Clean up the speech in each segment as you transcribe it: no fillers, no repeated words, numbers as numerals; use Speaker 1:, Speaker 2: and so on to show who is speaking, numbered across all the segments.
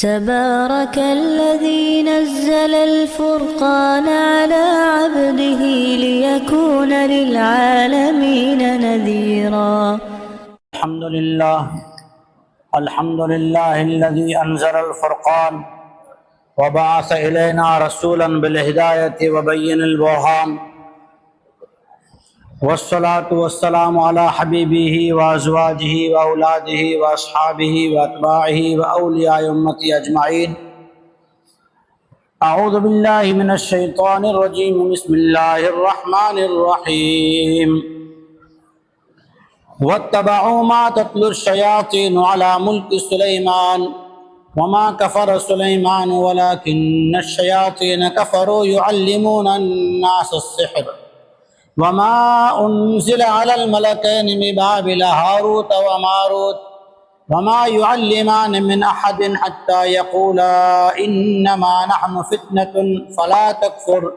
Speaker 1: تبارك الذي نزل الفرقان على عبده ليكون للعالمين نذيرا.
Speaker 2: الحمد لله الذي أنزل الفرقان وبعث إلينا رسولا بالهداية وبين البرهان، والصلاة والسلام على حبيبه وأزواجه وأولاده وأصحابه وأتباعه وأولياء أمته أجمعين. أعوذ بالله من الشيطان الرجيم. بسم الله الرحمن الرحيم. واتبعوا ما تتلو الشياطين على ملك سليمان وما كفر سليمان ولكن الشياطين كفروا يعلمون الناس السحر وما أنزل على الملكين ببابل هاروت وماروت وما يعلمان من أحد حتى يقولا إنما نحن فتنة فلا تكفر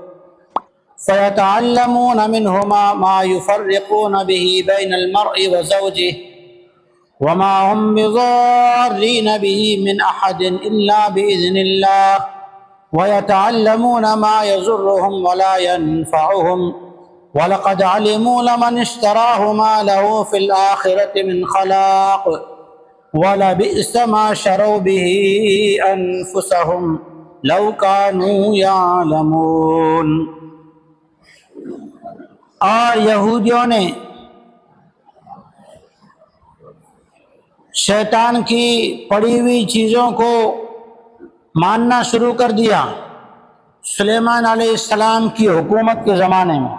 Speaker 2: فيتعلمون منهما ما يفرقون به بين المرء وزوجه وما هم بضارين به من أحد إلا بإذن الله ويتعلمون ما يضرهم ولا ينفعهم وَلَقَدْ عَلِمُوا لَمَنِ اشْتَرَاهُ مَا لَهُ فِي الْآخِرَةِ مِنْ خَلَاقٍ وَلَبِئْسَ مَا شَرَوْا بِهِ أَنفُسَهُمْ لَوْ كَانُوا يَعْلَمُونَ. اور یہودیوں نے شیطان کی پڑھی ہوئی چیزوں کو ماننا شروع کر دیا سلیمان علیہ السلام کی حکومت کے زمانے میں.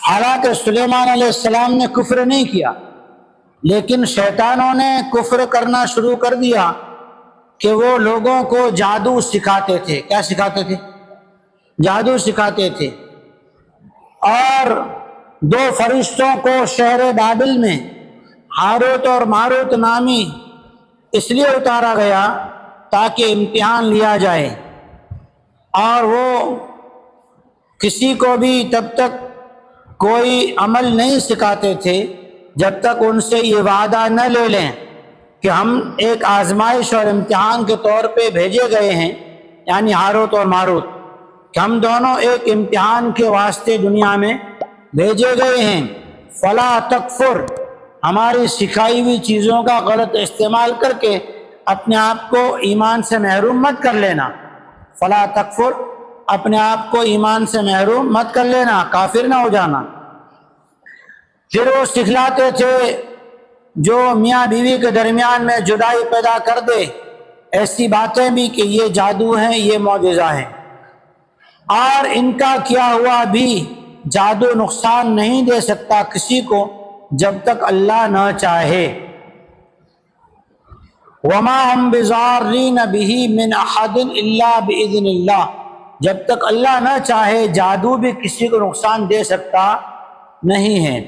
Speaker 2: حالانکہ سلیمان علیہ السلام نے کفر نہیں کیا، لیکن شیطانوں نے کفر کرنا شروع کر دیا کہ وہ لوگوں کو جادو سکھاتے تھے. کیا سکھاتے تھے؟ جادو سکھاتے تھے. اور دو فرشتوں کو شہر بابل میں ہاروت اور ماروت نامی اس لیے اتارا گیا تاکہ امتحان لیا جائے، اور وہ کسی کو بھی تب تک کوئی عمل نہیں سکھاتے تھے جب تک ان سے یہ وعدہ نہ لے لیں کہ ہم ایک آزمائش اور امتحان کے طور پہ بھیجے گئے ہیں، یعنی ہاروت اور ماروت، کہ ہم دونوں ایک امتحان کے واسطے دنیا میں بھیجے گئے ہیں. فلا تکفر، ہماری سکھائی ہوئی چیزوں کا غلط استعمال کر کے اپنے آپ کو ایمان سے محروم مت کر لینا. فلا تکفر، اپنے آپ کو ایمان سے محروم مت کر لینا، کافر نہ ہو جانا. پھر وہ سکھلاتے تھے جو میاں بیوی کے درمیان میں جدائی پیدا کر دے، ایسی باتیں بھی کہ یہ جادو ہیں، یہ معجزہ ہیں. اور ان کا کیا ہوا بھی جادو نقصان نہیں دے سکتا کسی کو جب تک اللہ نہ چاہے. وما ہم بضارین بہ من احد الا باذن اللہ، جب تک اللہ نہ چاہے جادو بھی کسی کو نقصان دے سکتا نہیں ہے.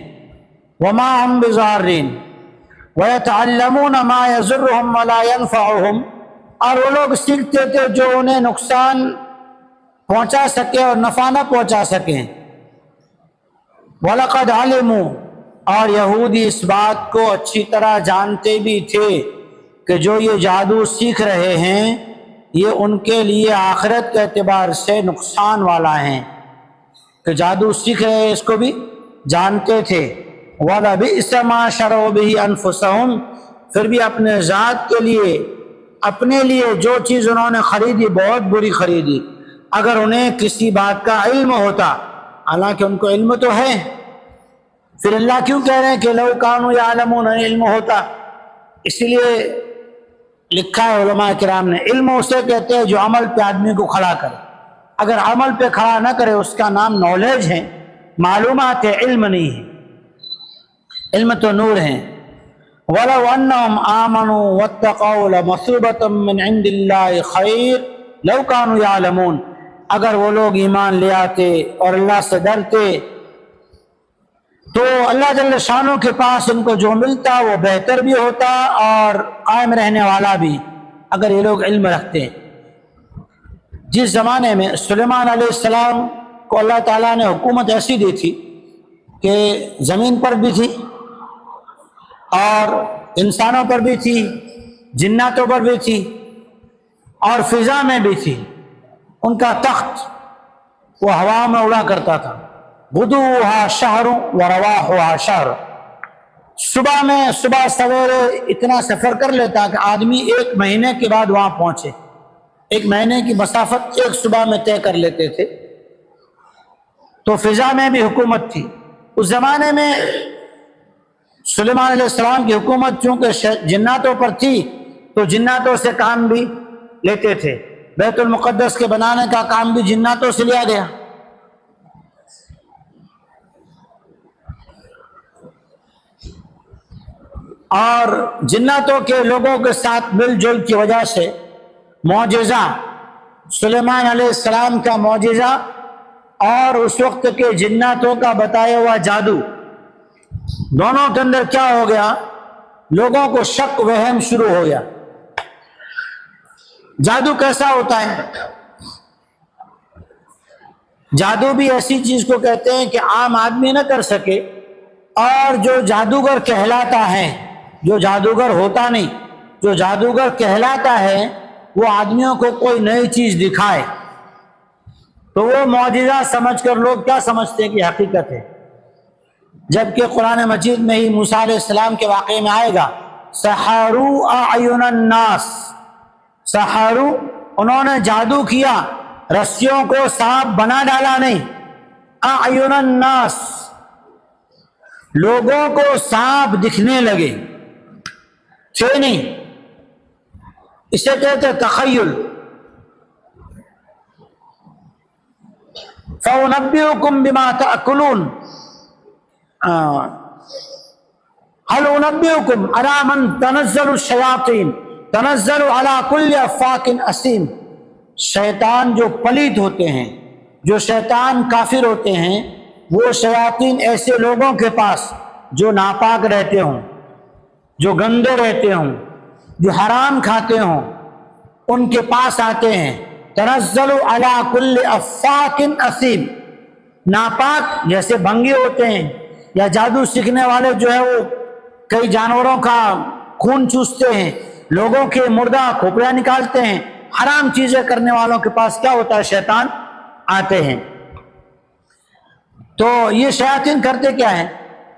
Speaker 2: وما ہم بضارین ویتعلمون ما یضرهم ولا ينفعهم، اور وہ لوگ سیکھتے تھے جو انہیں نقصان پہنچا سکے اور نفع نہ پہنچا سکیں. وَلَقَدْ عَلِمُوا، اور یہودی اس بات کو اچھی طرح جانتے بھی تھے کہ جو یہ جادو سیکھ رہے ہیں یہ ان کے لیے آخرت کے اعتبار سے نقصان والا ہیں، کہ جادو سیکھ رہے ہیں اس کو بھی جانتے تھے. وَلَبِئْسَ مَا شَرَوْا بِهِ أَنفُسَهُمْ، پھر بھی اپنے ذات کے لیے، اپنے لیے جو چیز انہوں نے خریدی بہت بری خریدی. اگر انہیں کسی بات کا علم ہوتا، حالانکہ ان کو علم تو ہے، پھر اللہ کیوں کہہ رہے ہیں کہ لو کانوا یعلمون، علم ہوتا. اسی لیے لکھا ہے علماء کرام نے، علم اسے کہتے ہیں جو عمل پہ آدمی کو کھڑا کرے. اگر عمل پہ کھڑا نہ کرے اس کا نام نالج ہے، معلومات ہے، علم نہیں ہے. علم تو نور ہے. وَلَوْ أَنَّهُمْ آمَنُوا وَاتَّقَوْا لَمَثُوبَةٌ مِّنْ عِنْدِ اللَّهِ خَيْرٌ لَوْ كَانُوا يَعْلَمُونَ، اگر وہ لوگ ایمان لے آتے اور اللہ سے ڈرتے تو اللہ جل شانوں کے پاس ان کو جو ملتا وہ بہتر بھی ہوتا اور قائم رہنے والا بھی، اگر یہ لوگ علم رکھتے. جس زمانے میں سلیمان علیہ السلام کو اللہ تعالیٰ نے حکومت ایسی دی تھی کہ زمین پر بھی تھی اور انسانوں پر بھی تھی جناتوں پر بھی تھی اور فضا میں بھی تھی. ان کا تخت وہ ہوا میں اڑا کرتا تھا. غدوہا شہر ورواحہا شہر. صبح سویرے اتنا سفر کر لیتا کہ آدمی 1 مہینے کے بعد وہاں پہنچے. 1 مہینے کی مسافت ایک صبح میں طے کر لیتے تھے. تو فضا میں بھی حکومت تھی. اس زمانے میں سلیمان علیہ السلام کی حکومت چونکہ جناتوں پر تھی تو جناتوں سے کام بھی لیتے تھے. بیت المقدس کے بنانے کا کام بھی جناتوں سے لیا گیا. اور جناتوں کے لوگوں کے ساتھ مل جل کی وجہ سے معجزہ، سلیمان علیہ السلام کا معجزہ اور اس وقت کے جناتوں کا بتایا ہوا جادو، دونوں کے اندر کیا ہو گیا؟ لوگوں کو شک وہم شروع ہو گیا. جادو کیسا ہوتا ہے؟ جادو بھی ایسی چیز کو کہتے ہیں کہ عام آدمی نہ کر سکے، اور جو جادوگر کہلاتا ہے، جو جادوگر ہوتا نہیں، جو جادوگر کہلاتا ہے وہ آدمیوں کو کوئی نئی چیز دکھائے تو وہ معجزہ سمجھ کر لوگ کیا سمجھتے ہیں کہ حقیقت ہے. جبکہ قرآن مجید میں ہی موسیٰ علیہ السلام کے واقعے میں آئے گا سحروا اعین الناس. سحروا، انہوں نے جادو کیا، رسیوں کو سانپ بنا ڈالا نہیں. اعین الناس، لوگوں کو سانپ دکھنے لگے تھے نہیں. اسے کہتے ہیں تخیل. فَأُنَبِّئُكُمْ بِمَا تَأْكُلُونَ هل أنبئكم على من تنزل الشياطين تنزل على كل أفاك أثيم. شیطان جو پلیت ہوتے ہیں، جو شیطان کافر ہوتے ہیں، وہ شیاطین ایسے لوگوں کے پاس جو ناپاک رہتے ہوں، جو گندے رہتے ہوں، جو حرام کھاتے ہوں، ان کے پاس آتے ہیں. تنزل علی کل افاک اثیم. ناپاک جیسے بھنگی ہوتے ہیں یا جادو سیکھنے والے جو ہے وہ کئی جانوروں کا خون چوستے ہیں، لوگوں کے مردہ کھوپڑیاں نکالتے ہیں، حرام چیزیں کرنے والوں کے پاس کیا ہوتا ہے؟ شیطان آتے ہیں. تو یہ شیاطین کرتے کیا ہیں؟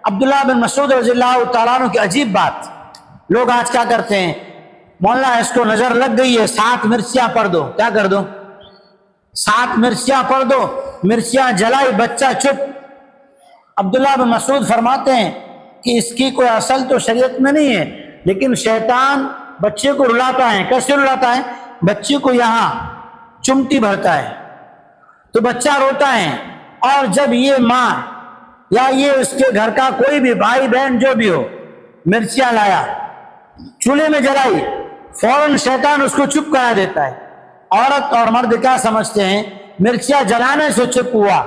Speaker 2: عبداللہ بن مسعود رضی اللہ تعالیٰ عنہ کی عجیب بات. لوگ آج کیا کرتے ہیں؟ مولانا اس کو نظر لگ گئی ہے، 7 مرچیاں پڑھ دو. کیا کر دو؟ 7 مرچیاں پڑھ دو. مرچیاں جلائی، بچہ چپ. عبداللہ بن مسعود فرماتے ہیں کہ اس کی کوئی اصل تو شریعت میں نہیں ہے، لیکن شیطان بچے کو رلاتا ہے. کیسے رلاتا ہے؟ بچے کو یہاں چمٹی بھرتا ہے تو بچہ روتا ہے، اور جب یہ ماں یا یہ اس کے گھر کا کوئی بھی بھائی بہن جو بھی ہو مرچیاں لایا، چولہے میں جلائی، فوراً شیطان اس کو چپ کرا دیتا ہے. عورت اور مرد کیا سمجھتے ہیں؟ مرچیاں جلانے سے چپ ہوا،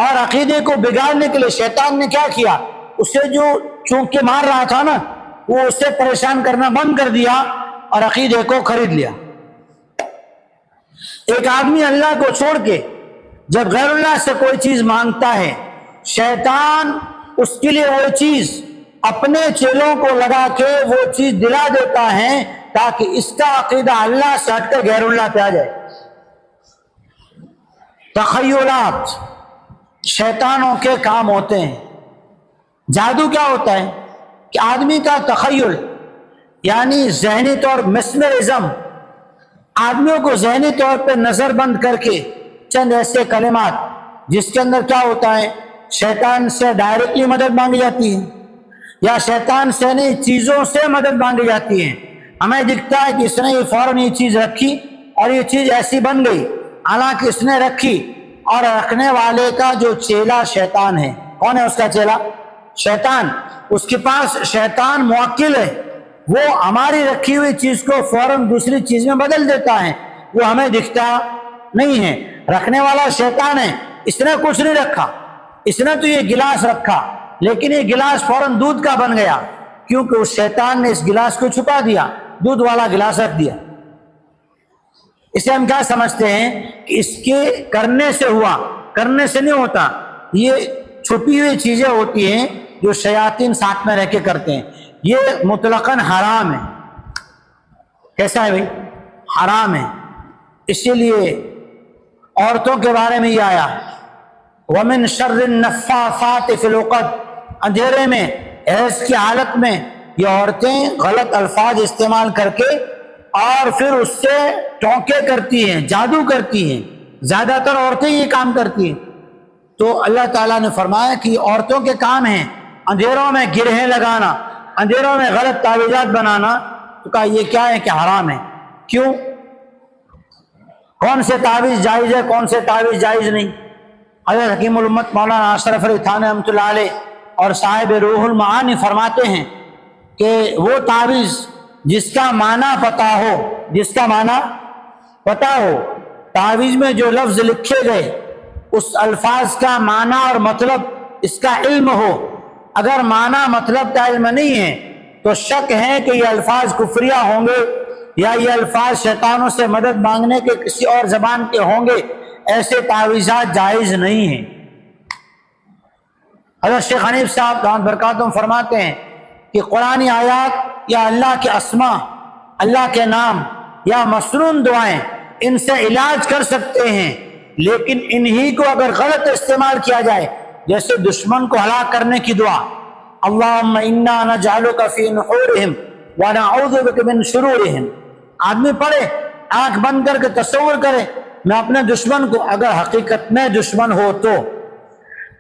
Speaker 2: اور عقیدے کو بگاڑنے کے لیے شیطان نے کیا کیا؟ اسے جو چونکے مار رہا تھا نا، وہ اسے پریشان کرنا بند کر دیا اور عقیدے کو خرید لیا. ایک آدمی اللہ کو چھوڑ کے جب غیر اللہ سے کوئی چیز مانگتا ہے، شیطان اس کے لیے وہ چیز اپنے چیلوں کو لگا کے وہ چیز دلا دیتا ہے تاکہ اس کا عقیدہ اللہ سے ہٹ کر غیر اللہ پہ آ جائے. تخیلات شیطانوں کے کام ہوتے ہیں. جادو کیا ہوتا ہے کہ آدمی کا تخیل یعنی ذہنی طور مسمرزم، آدمیوں کو ذہنی طور پہ نظر بند کر کے چند ایسے کلمات جس کے اندر کیا ہوتا ہے؟ شیطان سے ڈائریکٹلی مدد مانگی جاتی ہے یا شیطان سے نہیں، چیزوں سے مدد مانگی جاتی ہے. ہمیں دکھتا ہے کہ اس نے یہ فوراً یہ چیز رکھی اور یہ چیز ایسی بن گئی، حالانکہ اس نے رکھی، اور رکھنے والے کا جو چیلا شیطان ہے. کون ہے اس کا چیلا؟ شیطان. اس کے پاس شیطان موکل ہے، وہ ہماری رکھی ہوئی چیز کو فوراً دوسری چیز میں بدل دیتا ہے، وہ ہمیں دکھتا نہیں ہے. رکھنے والا شیطان ہے. اس نے کچھ نہیں رکھا، اس نے تو یہ گلاس رکھا، لیکن یہ گلاس فوراً دودھ کا بن گیا کیونکہ اس شیطان نے اس گلاس کو چھپا دیا، دودھ والا گلاس رکھ دیا. اسے ہم کیا سمجھتے ہیں کہ اس کے کرنے سے ہوا، کرنے سے نہیں ہوتا. یہ چھپی ہوئی چیزیں ہوتی ہیں جو شیاطین ساتھ میں رہ کے کرتے ہیں. یہ مطلقاً حرام ہے. کیسا ہے بھائی؟ حرام ہے۔ اسی لیے عورتوں کے بارے میں یہ آیا وَمِن شَرِّ النَّفَّاثَاتِ فِي الْعُقَدِ، اندھیرے میں حیض کی حالت میں یہ عورتیں غلط الفاظ استعمال کر کے اور پھر اس سے ٹونکے کرتی ہیں، جادو کرتی ہیں، زیادہ تر عورتیں یہ کام کرتی ہیں۔ تو اللہ تعالیٰ نے فرمایا کہ عورتوں کے کام ہیں اندھیروں میں گرہیں لگانا، اندھیروں میں غلط تعویذات بنانا، تو کہا یہ کیا ہے کہ حرام ہے۔ کیوں؟ کون سے تعویذ جائز ہے، کون سے تعویذ جائز نہیں؟ حضرت حکیم الامت مولانا اشرف علی تھانوی رحمۃ اللہ علیہ اور صاحب روح المعانی فرماتے ہیں کہ وہ تعویذ جس کا معنی پتہ ہو، جس کا معنی پتہ ہو، تعویذ میں جو لفظ لکھے گئے اس الفاظ کا معنی اور مطلب اس کا علم ہو، اگر معنی مطلب کا علم نہیں ہے تو شک ہے کہ یہ الفاظ کفریہ ہوں گے یا یہ الفاظ شیطانوں سے مدد مانگنے کے کسی اور زبان کے ہوں گے، ایسے تعویذات جائز نہیں ہیں۔ حضرت شیخ حنیف صاحب دامت برکاتہم فرماتے ہیں کہ قرآنی آیات یا اللہ کے اسماء، اللہ کے نام یا مسنون دعائیں ان سے علاج کر سکتے ہیں، لیکن انہی کو اگر غلط استعمال کیا جائے، جیسے دشمن کو ہلاک کرنے کی دعا اللہم انا نجعلک فی نحورہم ونعوذ بک من شرورہم، آدمی پڑھے آنکھ بند کر کے تصور کرے میں اپنے دشمن کو، اگر حقیقت میں دشمن ہو تو،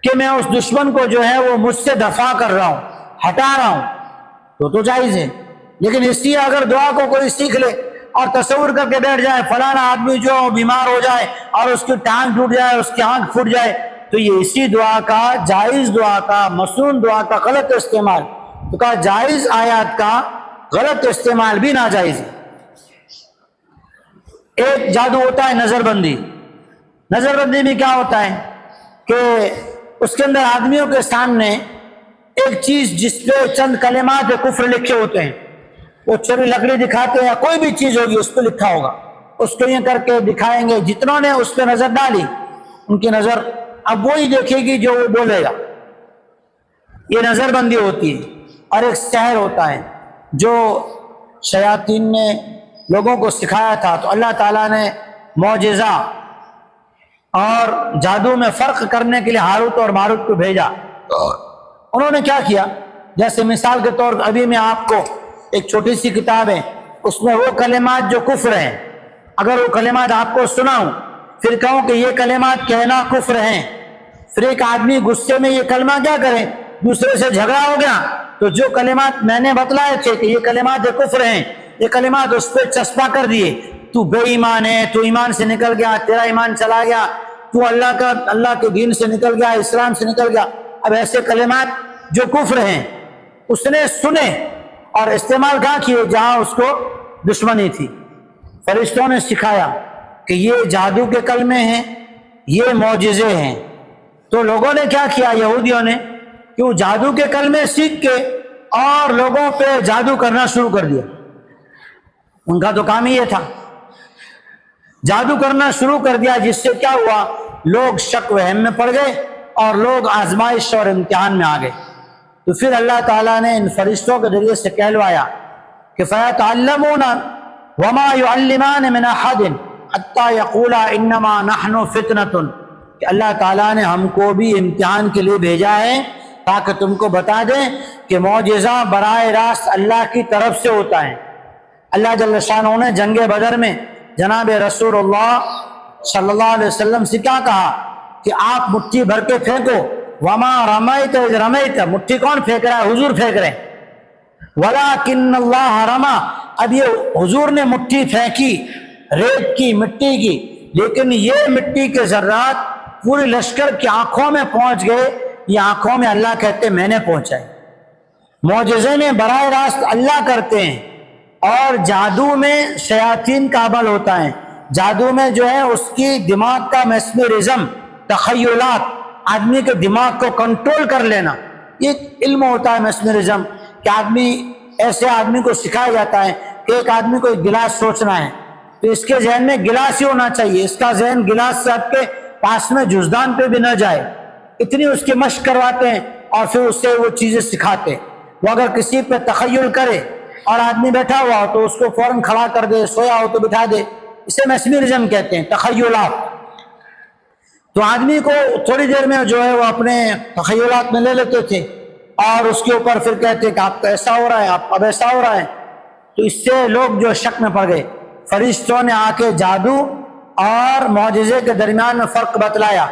Speaker 2: کہ میں اس دشمن کو جو ہے وہ مجھ سے دفاع کر رہا ہوں، ہٹا رہا ہوں، تو جائز ہے۔ لیکن اس لیے اگر دعا کو کوئی سیکھ لے اور تصور کر کے بیٹھ جائے فلانا آدمی جو بیمار ہو جائے اور اس کی ٹانگ ٹوٹ جائے، اس کی آنکھ پھوٹ جائے، تو یہ اسی دعا کا، جائز دعا کا، مسنون دعا کا غلط استعمال، تو کہا جائز آیات کا غلط استعمال بھی ناجائز ہے۔ ایک جادو ہوتا ہے نظر بندی۔ نظر بندی میں کیا ہوتا ہے کہ اس کے اندر آدمیوں کے سامنے ایک چیز جس پہ چند کلمات کفر لکھے ہوتے ہیں، وہ چوری لکڑی دکھاتے ہیں یا کوئی بھی چیز ہوگی اس پہ لکھا ہوگا، اس کو یہ کر کے دکھائیں گے، جتنوں نے اس پہ نظر ڈالی ان کی نظر اب وہی دیکھے گی جو وہ بولے گا۔ یہ نظر بندی ہوتی ہے۔ اور ایک سحر ہوتا ہے جو شیاطین نے لوگوں کو سکھایا تھا، تو اللہ تعالیٰ نے معجزہ اور جادو میں فرق کرنے کے لیے ہاروت اور ماروت کو بھیجا۔ انہوں نے کیا کیا؟ جیسے مثال کے طور پر ابھی میں آپ کو ایک چھوٹی سی کتاب ہے، اس میں وہ کلمات جو کفر ہیں، اگر وہ کلمات آپ کو سناؤں پھر کہوں کہ یہ کلمات کہنا کفر ہیں، پھر ایک آدمی غصے میں یہ کلمہ کیا کرے، دوسرے سے جھگڑا ہو گیا، تو جو کلمات میں نے بتلائے تھے کہ یہ کلمات کفر ہیں، یہ کلمات اس پہ چسپا کر دیے، تو بے ایمان ہے، تو ایمان سے نکل گیا، تیرا ایمان چلا گیا، تو اللہ کے دین سے نکل گیا، اسلام سے نکل گیا۔ اب ایسے کلمات جو کفر ہیں اس نے سنے اور استعمال کہاں کیے جہاں اس کو دشمنی تھی۔ فرشتوں نے سکھایا کہ یہ جادو کے کلمے ہیں، یہ معجزے ہیں۔ تو لوگوں نے کیا کیا، یہودیوں نے، کہ وہ جادو کے کلمے سیکھ کے اور لوگوں پہ جادو کرنا شروع کر دیا۔ ان کا تو کام ہی یہ تھا، جادو کرنا شروع کر دیا، جس سے کیا ہوا، لوگ شک وہم میں پڑ گئے اور لوگ آزمائش اور امتحان میں آ گئے۔ تو پھر اللہ تعالیٰ نے ان فرشتوں کے ذریعے سے کہلوایا کہ فَيَتَعَلَّمُونَ وَمَا يُعَلِّمَانِ مِنْ أَحَدٍ حَتَّى يَقُولَا إِنَّمَا نَحْنُ فِتْنَةٌ، کہ اللہ تعالیٰ نے ہم کو بھی امتحان کے لیے بھیجا ہے تاکہ تم کو بتا دیں کہ معجزہ براہ راست اللہ کی طرف سے ہوتا ہے۔ اللہ جل شانہ نے جنگ بدر میں جناب رسول اللہ صلی اللہ علیہ وسلم سے کیا کہا کہ آپ مٹھی بھر کے پھینکو، وما رمیت اذ رمیت، مٹھی کون پھینک رہا ہے؟ حضور پھینک رہے ہیں، ولکن اللہ رما، اب یہ حضور نے مٹھی پھینکی ریت کی، مٹی کی، لیکن یہ مٹی کے ذرات پوری لشکر کی آنکھوں میں پہنچ گئے، یہ آنکھوں میں اللہ کہتے میں نے پہنچائے۔ معجزے میں براہ راست اللہ کرتے ہیں، اور جادو میں شیاطین کا عمل ہوتا ہے۔ جادو میں جو ہے اس کی دماغ کا میسمرزم، تخیلات، آدمی کے دماغ کو کنٹرول کر لینا، یہ علم ہوتا ہے میسمرزم، کہ ایسے آدمی کو سکھایا جاتا ہے کہ ایک آدمی کو ایک گلاس سوچنا ہے تو اس کے ذہن میں گلاس ہی ہونا چاہیے، اس کا ذہن گلاس سے ہٹ کے پاس میں جزدان پہ بھی نہ جائے، اتنی اس کی مشق کرواتے ہیں اور پھر اس سے وہ چیزیں سکھاتے۔ وہ اگر کسی پہ تخیل کرے اور آدمی بیٹھا ہوا ہو تو اس کو فوراً کھڑا کر دے، سویا ہو تو بٹھا دے، اسے میسمرزم کہتے ہیں، تخیلات۔ تو آدمی کو تھوڑی دیر میں جو ہے وہ اپنے تخیلات میں لے لیتے تھے اور اس کے اوپر پھر کہتے کہ آپ کا ایسا ہو رہا ہے، آپ اب ایسا ہو رہا ہے۔ تو اس سے لوگ جو شک میں پڑ گئے۔ فرشتوں نے آ کے جادو اور معجزے کے درمیان میں فرق بتلایا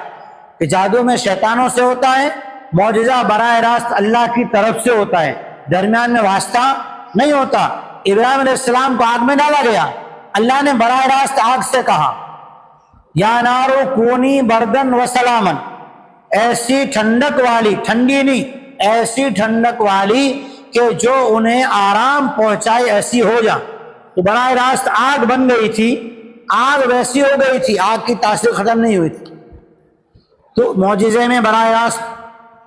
Speaker 2: کہ جادو میں شیطانوں سے ہوتا ہے، معجزہ براہ راست اللہ کی طرف سے ہوتا ہے، درمیان میں واسطہ نہیں ہوتا۔ ابراہیم علیہ السلام کو آگ میں ڈالا گیا، اللہ نے براہ راست آگ سے کہا یا نارو کونی بردن و سلامن، ایسی ٹھنڈک والی، ٹھنڈی نہیں، ایسی ٹھنڈک والی کہ جو انہیں آرام پہنچائے ایسی ہو جا۔ تو براہ راست آگ بن گئی تھی، آگ ویسی ہو گئی تھی، آگ کی تاثیر ختم نہیں ہوئی تھی۔ تو معجزے میں براہ راست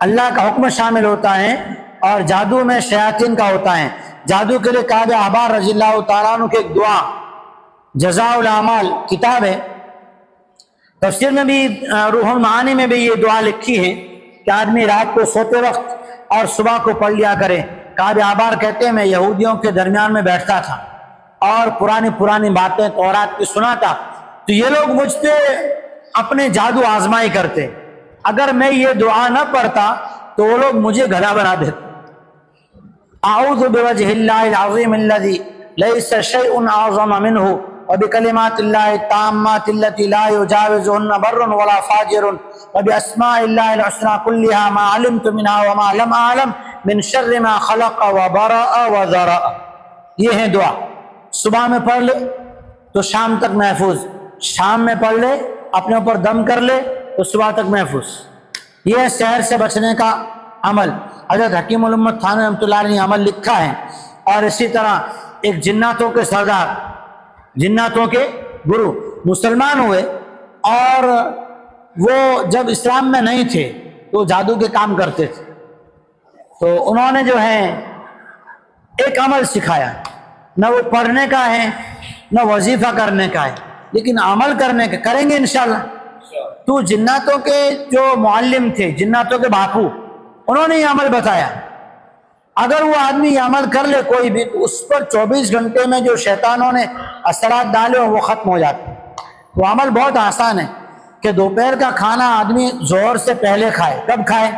Speaker 2: اللہ کا حکم شامل ہوتا ہے اور جادو میں شیاطین کا ہوتا ہے۔ جادو کے لیے کعب احبار رضی اللہ تعالیٰ عنہ کی ایک دعا جزاء الاعمال کتاب ہے، تفسیر میں بھی روح المعانی میں بھی یہ دعا لکھی ہے کہ آدمی رات کو سوتے وقت اور صبح کو پڑھ لیا کرے۔ کعب احبار کہتے ہیں میں یہودیوں کے درمیان میں بیٹھتا تھا اور پرانی باتیں تورات کی سناتا، تو یہ لوگ مجھ سے اپنے جادو آزمائی کرتے، اگر میں یہ دعا نہ پڑھتا تو وہ لوگ مجھے گدھا بنا دیتے۔ اعوذ بوجہ اللہ العظیم الذی لیس شیء اعظم منہ وبکلمات اللہ التامات التي لا يجاوزهن بر ولا فاجر وباسماء اللہ الحسنى كلها ما علمت منها وما لم اعلم من شر ما خلق وبرأ وذرأ۔ یہ ہے دعا، صبح میں پڑھ لے تو شام تک محفوظ، شام میں پڑھ لے اپنے اوپر دم کر لے تو صبح تک محفوظ۔ یہ ہے سحر سے بچنے کا عمل۔ حضرت حکیم الامت تھانوی رحمۃ اللہ علیہ نے عمل لکھا ہے۔ اور اسی طرح ایک جناتوں کے سردار، جناتوں کے گرو مسلمان ہوئے اور وہ جب اسلام میں نہیں تھے تو جادو کے کام کرتے تھے، تو انہوں نے جو ہے ایک عمل سکھایا، نہ وہ پڑھنے کا ہے نہ وظیفہ کرنے کا ہے، لیکن عمل کرنے کا، کریں گے انشاءاللہ۔ تو جناتوں کے جو معلم تھے، جناتوں کے باپو، انہوں نے یہ عمل بتایا، اگر وہ آدمی یہ عمل کر لے کوئی بھی تو اس پر 24 گھنٹے میں جو شیطانوں نے اثرات ڈالے وہ ختم ہو جاتے۔ وہ عمل بہت آسان ہے کہ دوپہر کا کھانا آدمی ظہر سے پہلے کھائے۔ کب کھائے؟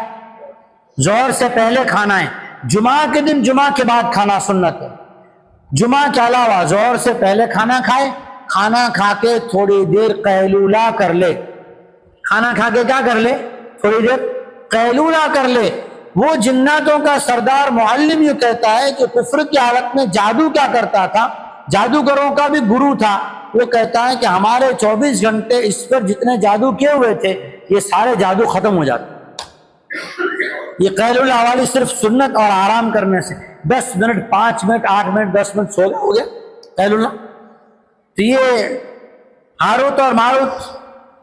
Speaker 2: ظہر سے پہلے کھانا ہے۔ جمعہ کے دن جمعہ کے بعد کھانا سنت ہے، جمعہ کے علاوہ ظہر سے پہلے کھانا کھائے، کھانا کھا کے تھوڑی دیر قیلولہ کر لے، کھانا کھا کے کیا کر لے؟ تھوڑی دیر قیلولہ کر لے۔ وہ جناتوں کا سردار معلم یہ کہتا ہے کہ کفر کی حالت میں جادو کیا کرتا تھا، جادوگروں کا بھی گرو تھا، وہ کہتا ہے کہ ہمارے 24 گھنٹے اس پر جتنے جادو کیے ہوئے تھے یہ سارے جادو ختم ہو جاتے۔ یہ قیلولہ والی صرف سنت اور آرام کرنے سے 10 منٹ 5 منٹ 8 منٹ 10 منٹ سو گیا، ہو گیا قیلولہ۔ تو یہ ہاروت اور ماروت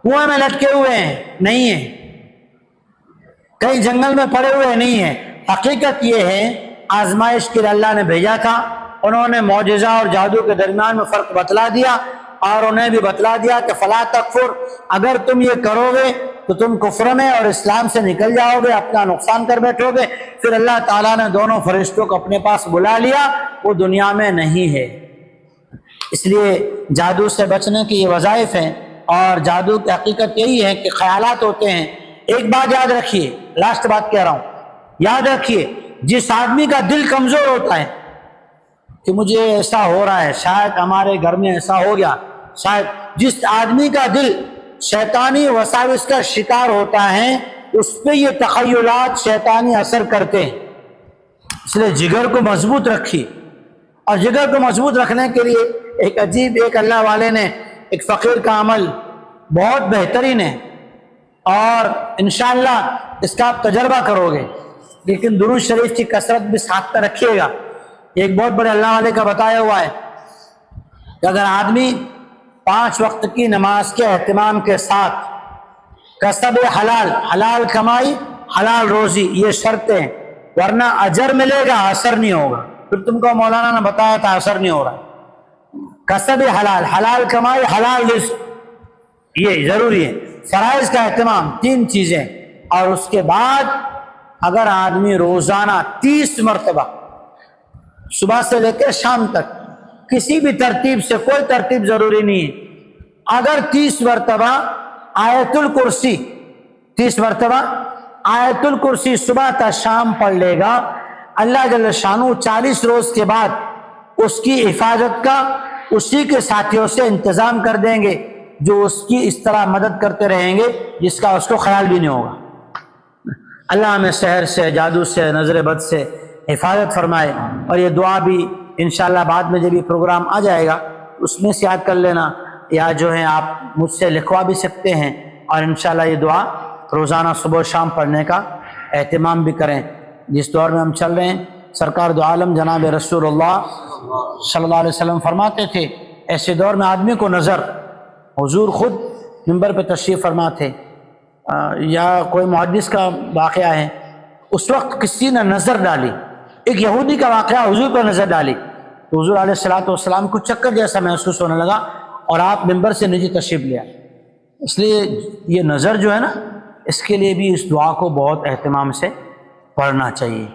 Speaker 2: کنویں میں لٹکے ہوئے ہیں نہیں ہیں، کہیں جنگل میں پڑے ہوئے نہیں ہیں۔ حقیقت یہ ہے آزمائش کے لیے اللہ نے بھیجا تھا، انہوں نے معجزہ اور جادو کے درمیان میں فرق بتلا دیا اور انہیں بھی بتلا دیا کہ فلا تکفر، اگر تم یہ کرو گے تو تم کفر میں اور اسلام سے نکل جاؤ گے، اپنا نقصان کر بیٹھو گے۔ پھر اللہ تعالیٰ نے دونوں فرشتوں کو اپنے پاس بلا لیا، وہ دنیا میں نہیں ہے۔ اس لیے جادو سے بچنے کی یہ وظائف ہیں، اور جادو کی حقیقت یہی ہے کہ خیالات ہوتے ہیں۔ ایک بات یاد رکھیے، لاسٹ بات کہہ رہا ہوں، یاد رکھیے جس آدمی کا دل کمزور ہوتا ہے کہ مجھے ایسا ہو رہا ہے، شاید ہمارے گھر میں ایسا ہو گیا، شاید، جس آدمی کا دل شیطانی وساوس کا شکار ہوتا ہے اس پہ یہ تخیلات شیطانی اثر کرتے ہیں۔ اس لیے جگر کو مضبوط رکھیے، اور جگر کو مضبوط رکھنے کے لیے ایک عجیب، ایک اللہ والے نے ایک فقیر کا عمل بہت بہترین ہے، اور انشاءاللہ اس کا آپ تجربہ کرو گے، لیکن درود شریف کی کثرت بھی ساتھ میں رکھیے گا۔ ایک بہت بڑے اللہ والے کا بتایا ہوا ہے کہ اگر آدمی 5 وقت کی نماز کے اہتمام کے ساتھ کسب حلال، حلال کمائی، حلال روزی، یہ شرطیں، ورنہ اجر ملے گا، اثر نہیں ہوگا۔ پھر تم کو مولانا نے بتایا تھا اثر نہیں ہو رہا۔ کسب حلال، حلال کمائی، حلال رزق، یہ ضروری ہے۔ فرائض کا اہتمام، 3 چیزیں، اور اس کے بعد اگر آدمی روزانہ 30 مرتبہ صبح سے لے کے شام تک کسی بھی ترتیب سے، کوئی ترتیب ضروری نہیں ہے۔ اگر 30 مرتبہ آیت الکرسی 30 مرتبہ آیت الکرسی صبح تا شام پڑھ لے گا، اللہ جل شانہ 40 روز کے بعد اس کی حفاظت کا اسی کے ساتھیوں سے انتظام کر دیں گے جو اس کی اس طرح مدد کرتے رہیں گے جس کا اس کو خیال بھی نہیں ہوگا۔ اللہ ہمیں سحر سے، جادو سے، نظر بد سے حفاظت فرمائے۔ اور یہ دعا بھی انشاءاللہ بعد میں جب یہ پروگرام آ جائے گا اس میں سے یاد کر لینا، یا جو ہے آپ مجھ سے لکھوا بھی سکتے ہیں، اور انشاءاللہ یہ دعا روزانہ صبح و شام پڑھنے کا اہتمام بھی کریں۔ جس دور میں ہم چل رہے ہیں، سرکار دو عالم جناب رسول اللہ صلی اللہ علیہ وسلم فرماتے تھے ایسے دور میں آدمی کو نظر، حضور خود منبر پہ تشریف فرما تھے، یا کوئی محدث کا واقعہ ہے، اس وقت کسی نے نظر ڈالی، ایک یہودی کا واقعہ، حضور پر نظر ڈالی تو حضور علیہ الصلوۃ والسلام کو چکر جیسا محسوس ہونے لگا اور آپ منبر سے نیچے تشریف لیا۔ اس لیے یہ نظر جو ہے نا، اس کے لیے بھی اس دعا کو بہت اہتمام سے پڑھنا چاہیے۔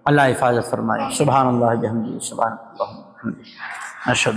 Speaker 2: اللہ حفاظت فرمائے۔ سبحان اللہ بحمدہ، سبحان اللہ بحمدہ، اشہد